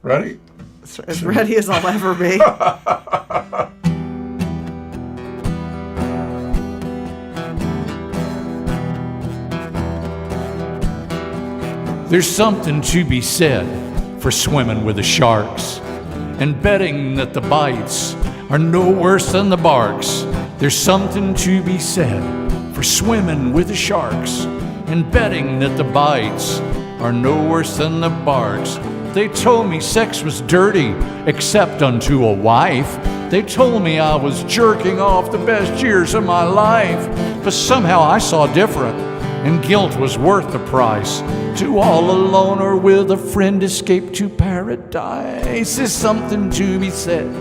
Ready? As ready as I'll ever be. There's something to be said for swimming with the sharks and betting that the bites are no worse than the barks. There's something to be said for swimming with the sharks and betting that the bites are no worse than the barks. They told me sex was dirty except unto a wife. They told me I was jerking off the best years of my life. But somehow I saw different, and guilt was worth the price. To all alone or with a friend escape to paradise. There's something to be said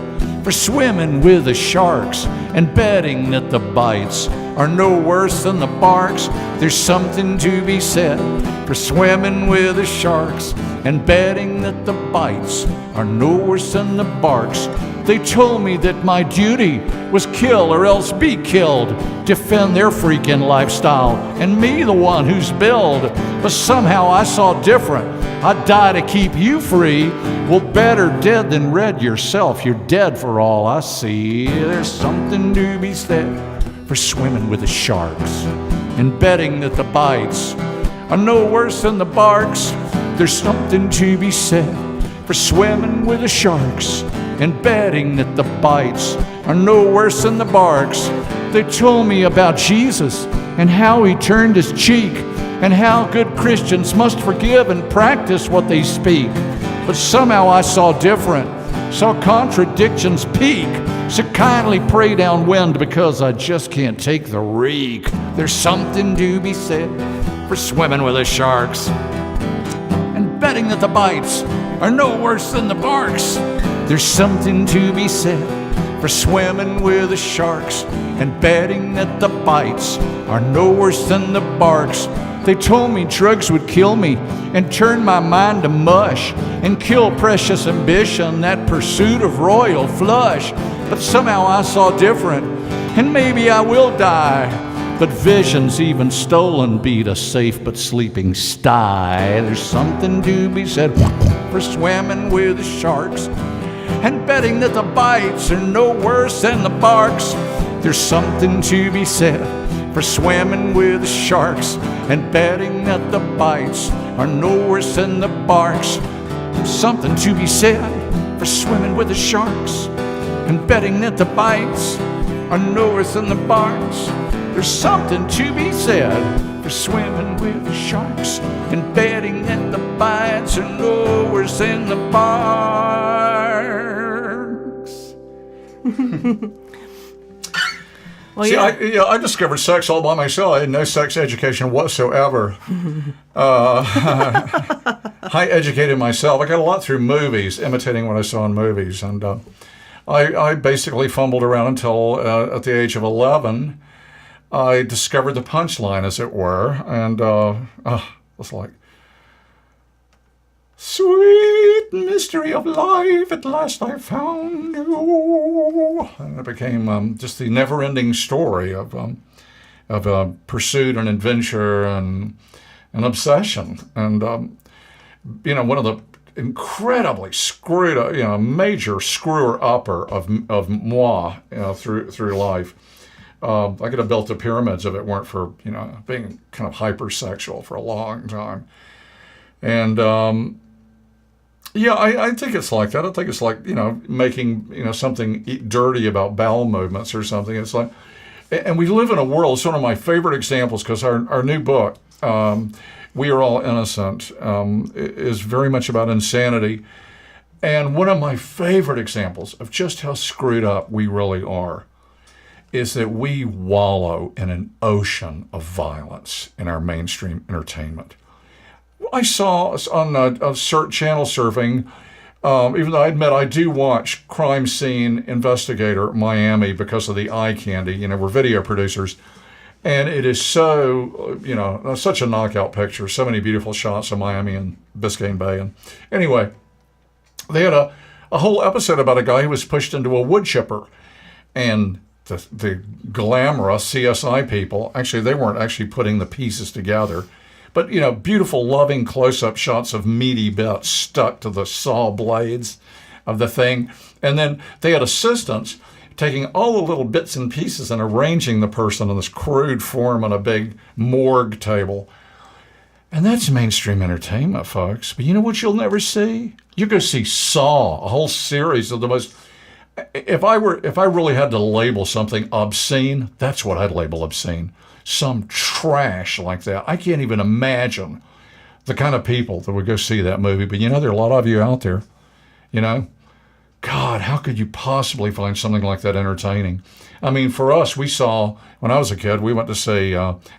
for swimming with the sharks and betting that the bites are no worse than the barks. There's something to be said for swimming with the sharks and betting that the bites are no worse than the barks. They told me that my duty was kill or else be killed, defend their freaking lifestyle, and me the one who's billed. But somehow I saw different. I'd die to keep you free. Well, better dead than red yourself. You're dead for all I see. There's something to be said for swimming with the sharks and betting that the bites are no worse than the barks. There's something to be said for swimming with the sharks and betting that the bites are no worse than the barks. They told me about Jesus and how he turned his cheek and how good Christians must forgive and practice what they speak. But somehow I saw different, saw contradictions peak. So kindly pray downwind because I just can't take the reek. There's something to be said for swimming with the sharks and betting that the bites are no worse than the barks. There's something to be said for swimming with the sharks and betting that the bites are no worse than the barks. They told me drugs would kill me and turn my mind to mush and kill precious ambition, that pursuit of royal flush. But somehow I saw different, and maybe I will die. But visions even stolen beat a safe but sleeping sty. There's something to be said for swimming with the sharks and betting that the bites are no worse than the barks. There's something to be said for swimming with the sharks and betting that the bites are no worse than the barks. There's something to be said for swimming with the sharks and betting that the bites are no worse than the barks. There's something to be said for swimming with the sharks and betting that the bites are no worse than the barks. Well, See, yeah. I discovered sex all by myself. I had no sex education whatsoever. I educated myself. I got a lot through movies, imitating what I saw in movies. And I basically fumbled around until at the age of 11, I discovered the punchline, as it were. And it was like, sweet mystery of life, at last I found you. And it became just the never-ending story of pursuit and adventure and obsession. And, one of the incredibly screwed up, major screwer-upper of moi through life. I could have built the pyramids if it weren't for, being kind of hypersexual for a long time. And, I think it's like that. I think it's like, making, something dirty about bowel movements or something. It's like, and we live in a world, it's one of my favorite examples because our new book, We Are All Innocent, is very much about insanity. And one of my favorite examples of just how screwed up we really are is that we wallow in an ocean of violence in our mainstream entertainment. I saw on channel surfing, even though I admit I do watch Crime Scene Investigator Miami because of the eye candy, we're video producers, and it is so, such a knockout picture, so many beautiful shots of Miami and Biscayne Bay. And anyway, they had a whole episode about a guy who was pushed into a wood chipper, and the glamorous CSI people, actually they weren't actually putting the pieces together, But, you know, beautiful, loving close-up shots of meaty bits stuck to the saw blades of the thing. And then they had assistants taking all the little bits and pieces and arranging the person in this crude form on a big morgue table. And that's mainstream entertainment, folks. But you know what you'll never see? You go see Saw, a whole series of the most... If I really had to label something obscene, that's what I'd label obscene. Some trash like that. I can't even imagine the kind of people that would go see that movie. But you know, there are a lot of you out there, you know. God, how could you possibly find something like that entertaining? I mean, for us, we saw, when I was a kid, we went to see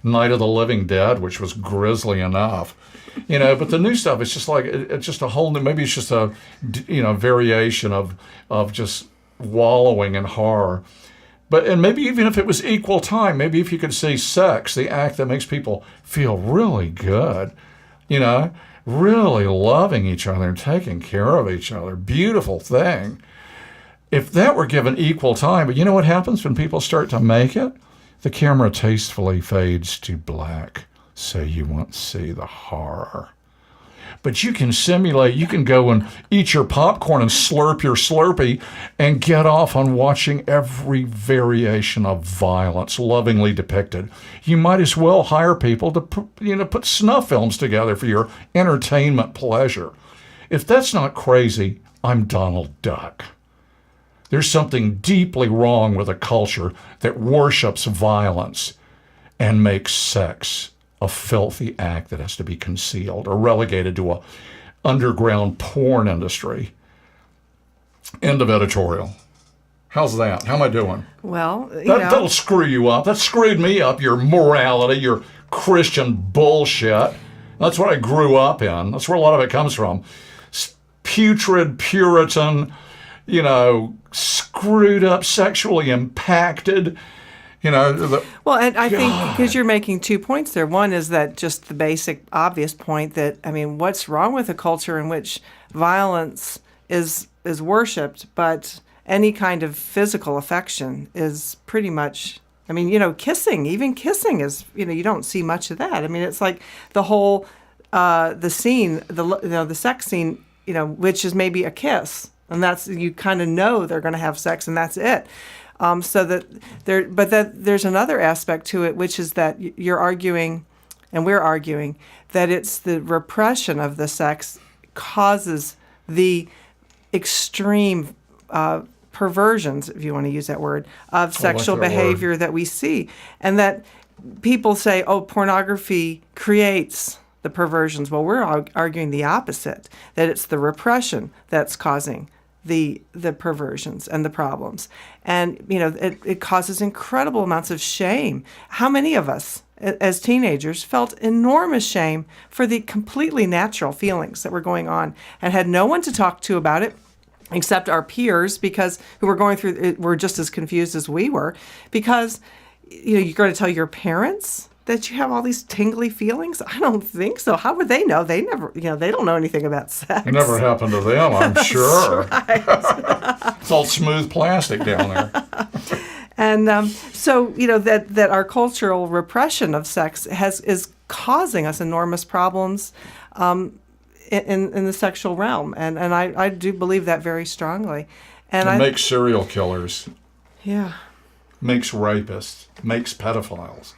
Night of the Living Dead, which was grisly enough. You know, but the new stuff, it's just like, it's just a whole new, maybe it's just a, you know, variation of just wallowing in horror. But, and maybe even if it was equal time, maybe if you could see sex, the act that makes people feel really good, you know, really loving each other and taking care of each other, beautiful thing. If that were given equal time, but you know what happens when people start to make it? The camera tastefully fades to black, so you won't see the horror. But you can simulate, you can go and eat your popcorn and slurp your Slurpee and get off on watching every variation of violence lovingly depicted. You might as well hire people to put snuff films together for your entertainment pleasure. If that's not crazy, I'm Donald Duck. There's something deeply wrong with a culture that worships violence and makes sex a filthy act that has to be concealed or relegated to a underground porn industry. End of editorial. How's that? How am I doing? Well, That'll screw you up. That screwed me up, your morality, your Christian bullshit. That's what I grew up in. That's where a lot of it comes from. Putrid, Puritan, you know, screwed up, sexually impacted. You know, well, and I think because you're making 2 points there. One is that just the basic, obvious point that, I mean, what's wrong with a culture in which violence is worshipped, but any kind of physical affection is pretty much, I mean, you know, even kissing is, you know, you don't see much of that. I mean, it's like the whole, the scene, the sex scene, you know, which is maybe a kiss. And that's, you kind of know they're going to have sex and that's it. So that there's another aspect to it, which is that you're arguing, and we're arguing, that it's the repression of the sex causes the extreme perversions, if you want to use that word, of sexual behavior that we see. And that people say, oh, pornography creates the perversions. Well, we're arguing the opposite, that it's the repression that's causing the perversions and the problems. And, you know, it causes incredible amounts of shame. How many of us as teenagers felt enormous shame for the completely natural feelings that were going on and had no one to talk to about it except our peers, because who were going through it were just as confused as we were, because, you know, you're going to tell your parents that you have all these tingly feelings? I don't think so. How would they know? They never, you know, they don't know anything about sex. It never happened to them, I'm sure. Right. It's all smooth plastic down there. And so, you know, that our cultural repression of sex is causing us enormous problems in the sexual realm. And I do believe that very strongly. And it makes serial killers. Yeah. Makes rapists, makes pedophiles,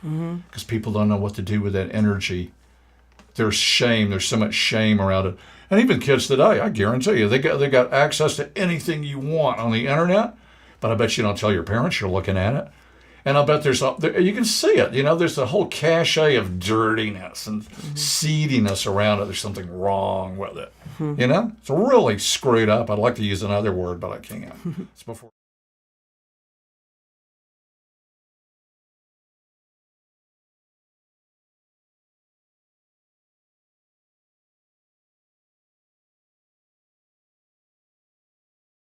because people don't know what to do with that energy. There's shame. There's so much shame around it. And even kids today, I guarantee you, they got access to anything you want on the internet, but I bet you don't tell your parents you're looking at it. And I bet you can see it. You know, there's a whole cachet of dirtiness and seediness around it. There's something wrong with it. You know, it's really screwed up. I'd like to use another word, but I can't. It's before.